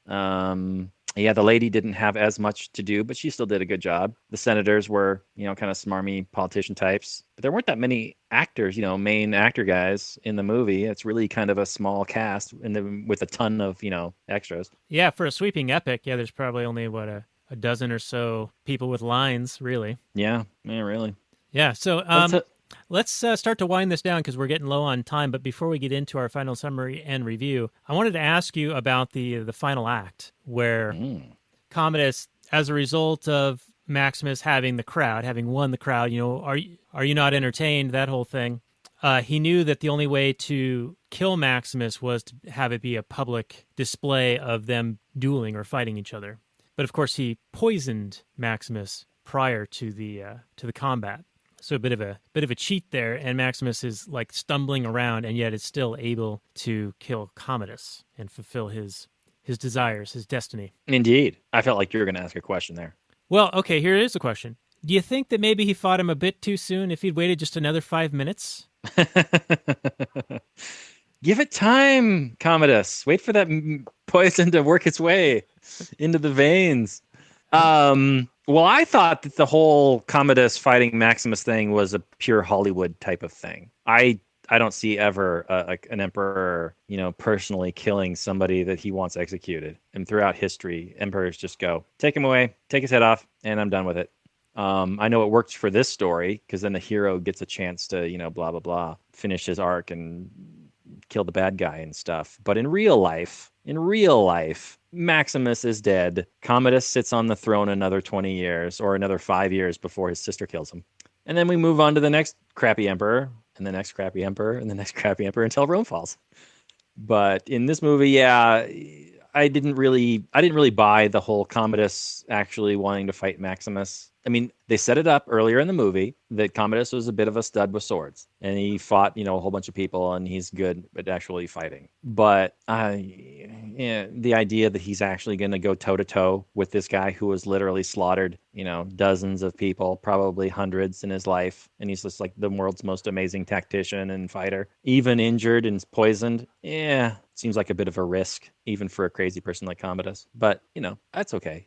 Yeah, the lady didn't have as much to do, but she still did a good job. The senators were, kind of smarmy politician types. But there weren't that many actors, main actor guys in the movie. It's really kind of a small cast with a ton of, extras. Yeah, for a sweeping epic, there's probably only, a dozen or so people with lines, really. Yeah, really. Yeah, so let's start to wind this down because we're getting low on time. But before we get into our final summary and review, I wanted to ask you about the final act where Commodus, as a result of Maximus having won the crowd, are you not entertained? That whole thing. He knew that the only way to kill Maximus was to have it be a public display of them dueling or fighting each other. But of course, he poisoned Maximus prior to the combat. So a bit of a cheat there, and Maximus is like stumbling around, and yet is still able to kill Commodus and fulfill his desires, his destiny. Indeed. I felt like you were going to ask a question there. Well, okay, here is the question. Do you think that maybe he fought him a bit too soon if he'd waited just another 5 minutes? Give it time, Commodus. Wait for that poison to work its way into the veins. Well, I thought that the whole Commodus fighting Maximus thing was a pure Hollywood type of thing. I don't see ever an emperor, personally killing somebody that he wants executed. And throughout history, emperors just go, take him away, take his head off, and I'm done with it. I know it worked for this story because then the hero gets a chance to, blah, blah, blah, finish his arc and kill the bad guy and stuff. But in real life, Maximus is dead. Commodus sits on the throne another 20 years or another 5 years before his sister kills him. And then we move on to the next crappy emperor and the next crappy emperor and the next crappy emperor until Rome falls. But in this movie, yeah, I didn't really buy the whole Commodus actually wanting to fight Maximus. I mean, they set it up earlier in the movie that Commodus was a bit of a stud with swords, and he fought, a whole bunch of people, and he's good at actually fighting. But the idea that he's actually going to go toe-to-toe with this guy who was literally slaughtered, dozens of people, probably hundreds in his life, and he's just like the world's most amazing tactician and fighter, even injured and poisoned, seems like a bit of a risk, even for a crazy person like Commodus. But, that's okay.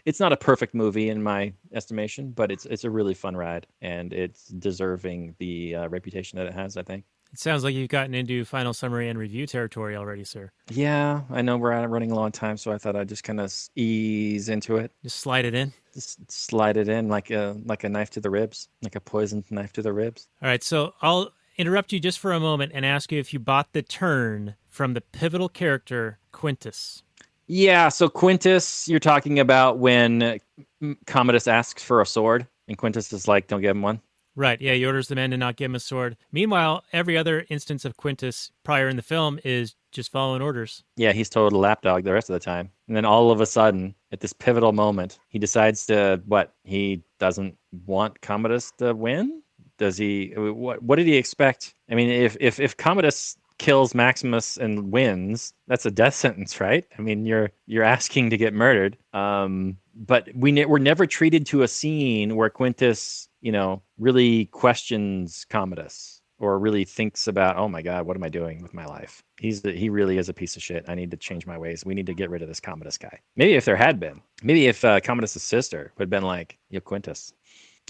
It's not a perfect movie in my estimation, but it's a really fun ride, and it's deserving the reputation that it has, I think. It sounds like you've gotten into final summary and review territory already, sir. Yeah, I know we're running low on time, so I thought I'd just kind of ease into it. Just slide it in? Just slide it in like a knife to the ribs, like a poisoned knife to the ribs. All right, so I'll interrupt you just for a moment and ask you if you bought the turn from the pivotal character, Quintus. Yeah, so Quintus, you're talking about when Commodus asks for a sword, and Quintus is like, don't give him one? Right, yeah, he orders the men to not give him a sword. Meanwhile, every other instance of Quintus prior in the film is just following orders. Yeah, he's total lapdog the rest of the time. And then all of a sudden, at this pivotal moment, he decides to, he doesn't want Commodus to win? Does he, what did he expect? I mean, if Commodus kills Maximus and wins, that's a death sentence, right? I mean, you're asking to get murdered. But we're never treated to a scene where Quintus, really questions Commodus or really thinks about, oh my God, what am I doing with my life? He really is a piece of shit. I need to change my ways. We need to get rid of this Commodus guy. Maybe if Commodus' sister would have been like, yo, Quintus.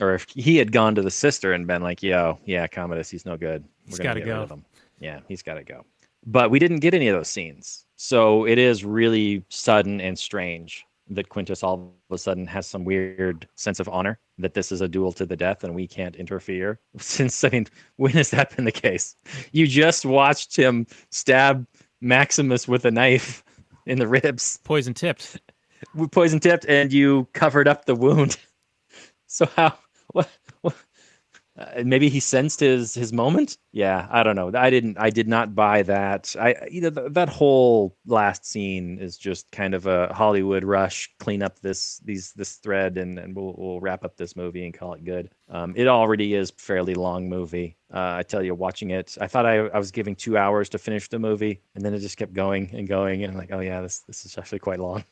Or if he had gone to the sister and been like, yo, yeah, Commodus, he's no good. He's got to go. Rid of him. Yeah, he's got to go. But we didn't get any of those scenes. So it is really sudden and strange that Quintus all of a sudden has some weird sense of honor, that this is a duel to the death and we can't interfere. When has that been the case? You just watched him stab Maximus with a knife in the ribs. Poison tipped, and you covered up the wound. So how? What? Maybe he sensed his moment. Yeah, I don't know. I did not buy that. That whole last scene is just kind of a Hollywood rush. Clean up this thread, and we'll wrap up this movie and call it good. It already is a fairly long movie. I tell you, watching it, I thought I was giving 2 hours to finish the movie, and then it just kept going and going, and I'm like, oh yeah, this is actually quite long.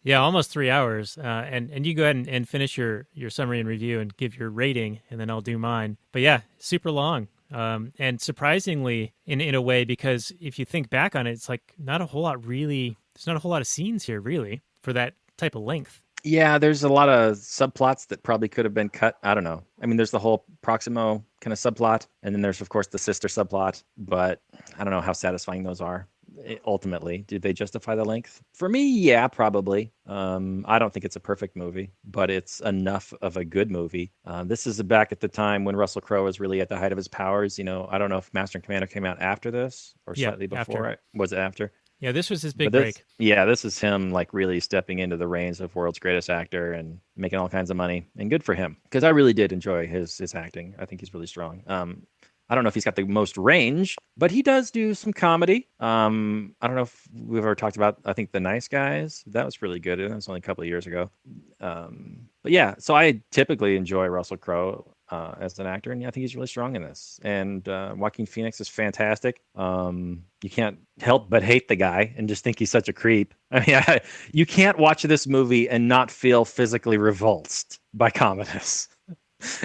Yeah, almost 3 hours. And you go ahead and finish your summary and review and give your rating, and then I'll do mine. But yeah, super long. And surprisingly, in a way, because if you think back on it, it's like not a whole lot there's not a whole lot of scenes here, really, for that type of length. Yeah, there's a lot of subplots that probably could have been cut. I don't know. I mean, there's the whole Proximo kind of subplot, and then there's, of course, the sister subplot. But I don't know how satisfying those are. ultimately. Did they justify the length? For me, yeah, probably. I don't think it's a perfect movie, but it's enough of a good movie. This is back at the time when Russell Crowe was really at the height of his powers. I don't know if Master and Commander came out after this or Yeah, slightly before after. it. Was it after? Yeah, this was his big But break. this is him like really stepping into the reins of world's greatest actor and making all kinds of money. And good for him, because I really did enjoy his acting. I think he's really strong. I don't know if he's got the most range, but he does do some comedy. I don't know if we've ever talked about, I think, The Nice Guys. That was really good. That was only a couple of years ago. But yeah, so I typically enjoy Russell Crowe as an actor, and yeah, I think he's really strong in this. And Joaquin Phoenix is fantastic. You can't help but hate the guy and just think he's such a creep. I mean, you can't watch this movie and not feel physically revulsed by Commodus.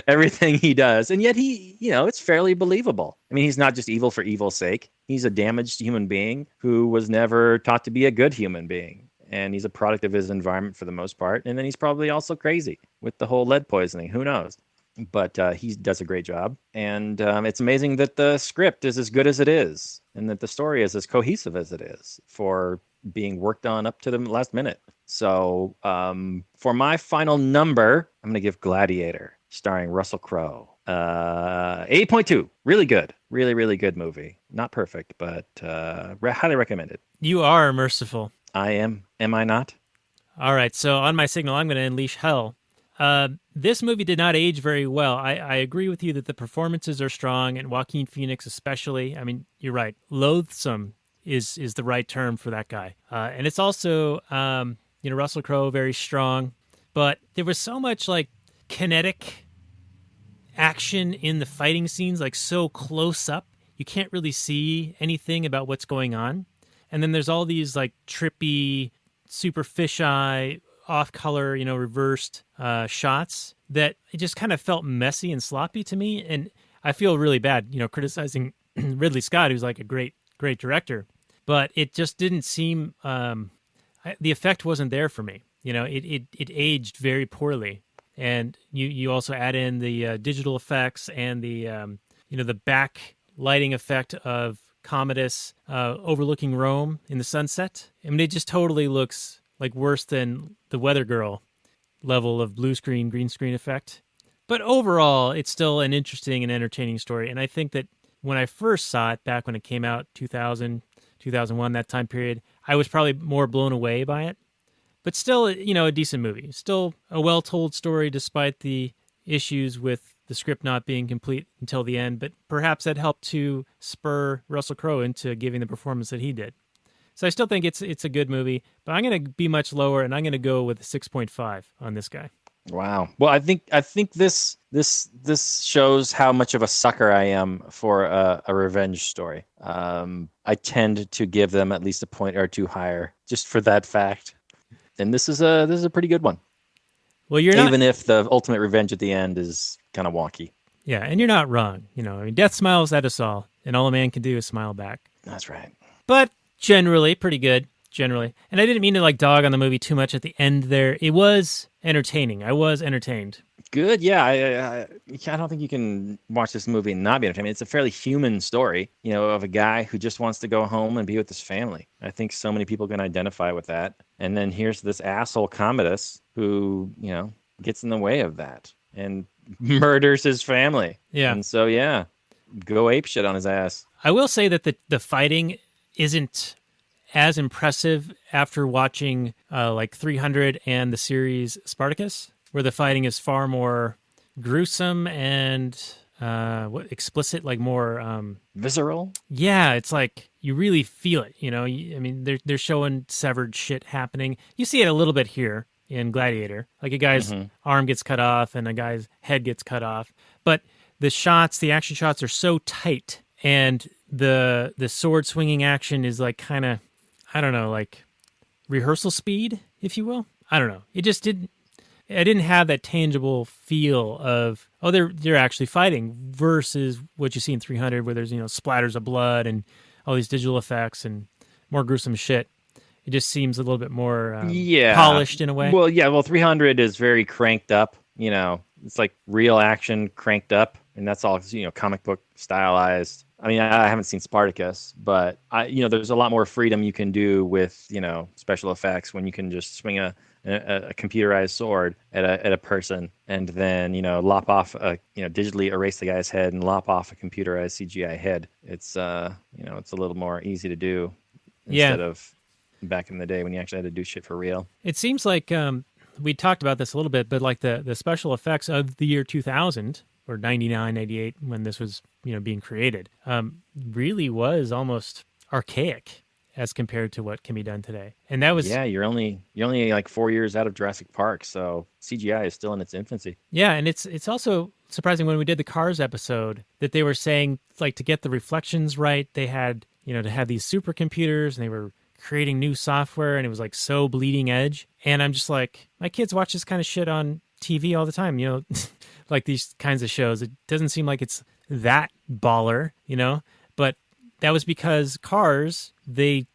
Everything he does, and yet it's fairly believable. I mean, he's not just evil for evil's sake. He's a damaged human being who was never taught to be a good human being, and he's a product of his environment for the most part. And then he's probably also crazy with the whole lead poisoning. Who knows? But he does a great job, and it's amazing that the script is as good as it is, and that the story is as cohesive as it is for being worked on up to the last minute. So for my final number, I'm going to give Gladiator, starring Russell Crowe. 8.2. Really good. Really, really good movie. Not perfect, but highly recommended. You are merciful. I am. Am I not? All right, so on my signal, I'm going to unleash hell. This movie did not age very well. I agree with you that the performances are strong, and Joaquin Phoenix especially. I mean, you're right. Loathsome is the right term for that guy. And it's also, Russell Crowe, very strong. But there was so much, like, kinetic action in the fighting scenes, like so close up. You can't really see anything about what's going on. And then there's all these, like, trippy, super fisheye, off-color, reversed shots that it just kind of felt messy and sloppy to me. And I feel really bad, criticizing Ridley Scott, who's like a great director. But it just didn't seem, the effect wasn't there for me. It aged very poorly. And you also add in the digital effects and the back lighting effect of Commodus overlooking Rome in the sunset. I mean, it just totally looks like worse than the Weather Girl level of blue screen, green screen effect. But overall, it's still an interesting and entertaining story. And I think that when I first saw it, back when it came out, 2000, 2001, that time period, I was probably more blown away by it. But still, a decent movie. Still a well-told story despite the issues with the script not being complete until the end. But perhaps that helped to spur Russell Crowe into giving the performance that he did. So I still think it's a good movie. But I'm going to be much lower, and I'm going to go with a 6.5 on this guy. Wow. Well, I think this shows how much of a sucker I am for a revenge story. I tend to give them at least a point or two higher just for that fact. And this is a pretty good one. Well, you're not, even if the ultimate revenge at the end is kind of wonky. Yeah, and you're not wrong. Death smiles at us all, and all a man can do is smile back. That's right. But generally, pretty good. Generally. And I didn't mean to dog on the movie too much at the end there. It was entertaining. I was entertained. Good, yeah. I don't think you can watch this movie and not be entertained. It's a fairly human story, of a guy who just wants to go home and be with his family. I think so many people can identify with that. And then here's this asshole Commodus who, gets in the way of that and murders his family. Yeah. And so, yeah, go apeshit on his ass. I will say that the fighting isn't as impressive after watching 300 and the series Spartacus, where the fighting is far more gruesome and explicit, more visceral. Yeah, it's like you really feel it. I mean, they're showing severed shit happening. You see it a little bit here in Gladiator, like a guy's arm gets cut off and a guy's head gets cut off. But the action shots are so tight, and the sword swinging action is kind of, I don't know, rehearsal speed, if you will. I don't know. It just didn't. I didn't have that tangible feel of, they're actually fighting, versus what you see in 300, where there's splatters of blood and all these digital effects and more gruesome shit. It just seems a little bit more polished in a way. Well, yeah. Well, 300 is very cranked up. It's like real action cranked up, and that's all comic book stylized. I mean, I haven't seen Spartacus, but there's a lot more freedom you can do with, special effects when you can just swing a computerized sword at a person and then, lop off digitally erase the guy's head and lop off a computerized CGI head. It's, it's a little more easy to do instead of back in the day when you actually had to do shit for real. It seems like we talked about this a little bit, but like the special effects of the year 2000 or 99, 98, when this was, being created, really was almost archaic as compared to what can be done today. And that was... Yeah, you're only like 4 years out of Jurassic Park, so CGI is still in its infancy. Yeah, and it's also surprising when we did the Cars episode that they were saying, like, to get the reflections right, they had, to have these supercomputers, and they were creating new software, and it was like so bleeding edge. And I'm just like, my kids watch this kind of shit on TV all the time, like these kinds of shows. It doesn't seem like it's that baller, but that was because Cars, they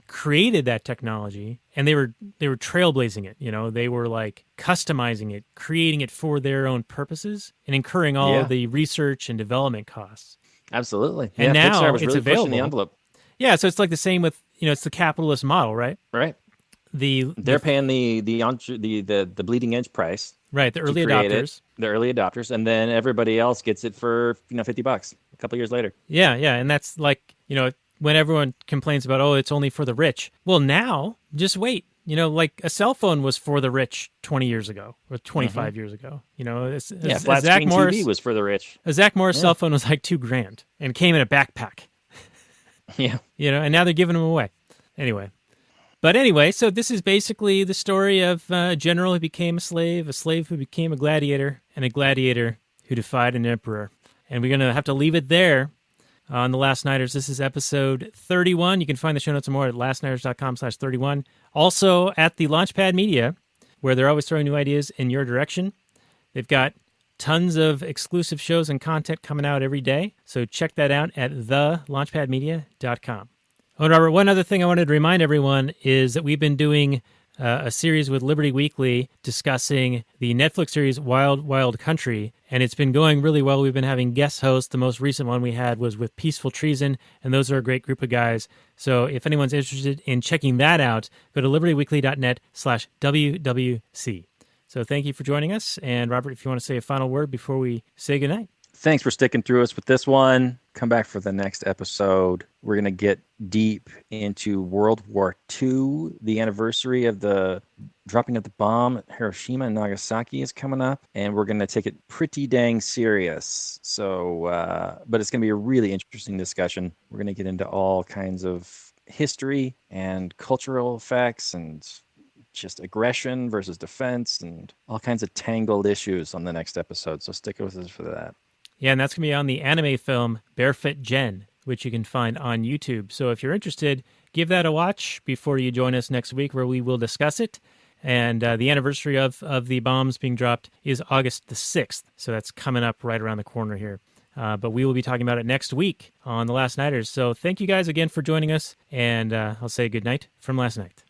created that technology, and they were trailblazing it. They were like customizing it, creating it for their own purposes, and incurring all the research and development costs. Absolutely. And now Pixar was it's really available. Pushing the envelope. Yeah, so it's like the same with it's the capitalist model, right? Right. They're paying the bleeding edge price. Right, the early adopters. The early adopters, and then everybody else gets it for $50 a couple years later. Yeah, and that's like when everyone complains about, oh, it's only for the rich. Well, now just wait. Like a cell phone was for the rich 20 years ago or 25 years ago. Flat screen TV was for the rich. A Zach Morris cell phone was like $2,000 and came in a backpack. Yeah, and now they're giving them away. Anyway, so this is basically the story of a general who became a slave who became a gladiator, and a gladiator who defied an emperor. And we're going to have to leave it there on The Last Nighters. This is episode 31. You can find the show notes and more at lastnighters.com/31. Also at the Launchpad Media, where they're always throwing new ideas in your direction. They've got tons of exclusive shows and content coming out every day. So check that out at thelaunchpadmedia.com. Oh, and Robert, one other thing I wanted to remind everyone is that we've been doing a series with Liberty Weekly discussing the Netflix series Wild Wild Country, and it's been going really well. We've been having guest hosts. The most recent one we had was with Peaceful Treason, and those are a great group of guys. So if anyone's interested in checking that out, go to libertyweekly.net/WWC. So thank you for joining us. And Robert, if you want to say a final word before we say goodnight. Thanks for sticking through us with this one. Come back for the next episode. We're going to get deep into World War II. The anniversary of the dropping of the bomb at Hiroshima and Nagasaki is coming up, and we're going to take it pretty dang serious. So, but it's going to be a really interesting discussion. We're going to get into all kinds of history and cultural effects and just aggression versus defense and all kinds of tangled issues on the next episode. So stick with us for that. Yeah, and that's going to be on the anime film Barefoot Gen, which you can find on YouTube. So if you're interested, give that a watch before you join us next week, where we will discuss it. And the anniversary of the bombs being dropped is August the 6th. So that's coming up right around the corner here. But we will be talking about it next week on The Last Nighters. So thank you guys again for joining us. And I'll say good night from last night.